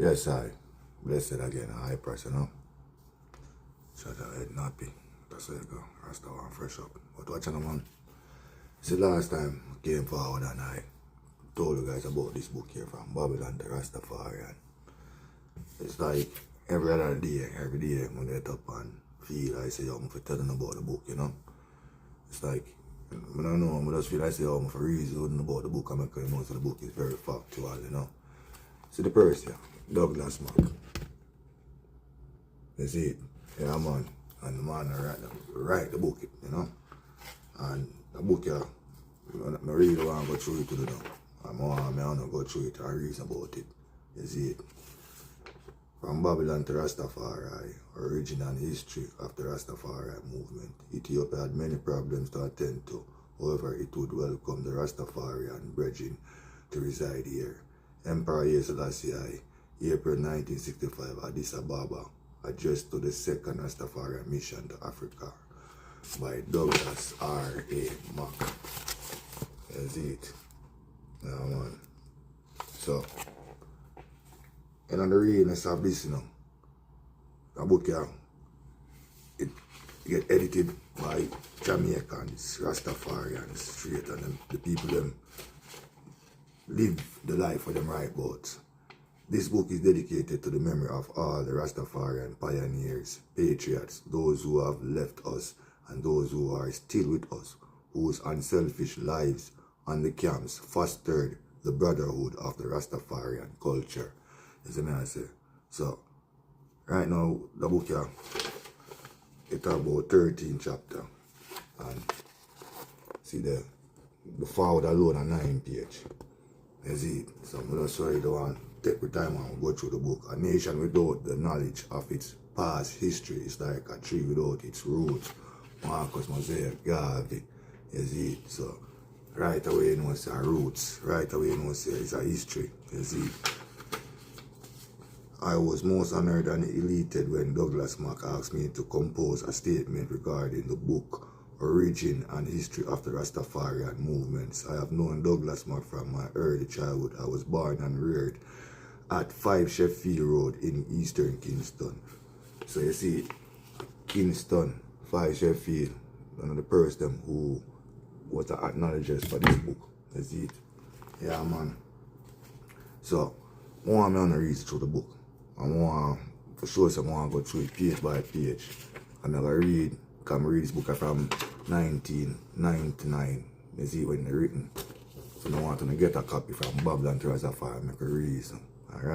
Yes, I. Blessed again, a high person, no? Shut your head, nappy. That's where you go. Rasta one fresh up. But watch on, man. See, last time I came forward and I told you guys about this book here from Babylon to Rastafarian. It's like every other day, when I get up and feel I say, I'm for telling about the book, you know? It's like, I don't know, I just feel I say, I'm for reason about the book, I'm because most of the book is very factual, you know? See the person, Douglas Mack. You see it? Yeah, man. And the man write the book, you know? And the book, yeah, I really want to go through it to the now. I want to go through it and reason about it. You see it? From Babylon to Rastafari, origin and history of the Rastafari movement. Ethiopia had many problems to attend to. However, it would welcome the Rastafarian brethren to reside here. Emperor Haile Selassie I, April 1965, Addis Ababa, addressed to the second Rastafarian mission to Africa by Douglas R.A. Mack. That's it. Now, man. So, and on the realness of this, you know, the book here, it get edited by Jamaicans, Rastafarians, straight, and them, the people them live the life for them right about. This book is dedicated to the memory of all the Rastafarian pioneers, patriots, those who have left us and those who are still with us, whose unselfish lives on the camps fostered the brotherhood of the Rastafarian culture. You see me I say? So, right now, the book here, it's about 13 chapters. And see the forward alone on 9 pages. You see? So I'm just sorry, don't want to take the time and go through the book. A nation without the knowledge of its past history is like a tree without its roots. Marcus Mosaic, Garvey. You see? So, right away you know it's a roots. Right away you know it's a history. You see? I was most honored and elated when Douglas Mack asked me to compose a statement regarding the book, Origin and History of the Rastafarian Movements. I have known Douglas Mack from my early childhood. I was born and reared at 5 Sheffield Road in Eastern Kingston. So you see, Kingston, 5 Sheffield, one of the person who was the acknowledgers for this book. You see it? Yeah, man. So, I want me to read through the book. I want, for sure, I want to go through it page by page. I'm going to read, come read this book from 1999. You see when it's written. So I want to get a copy from Babylon to Rastafari, make a read some.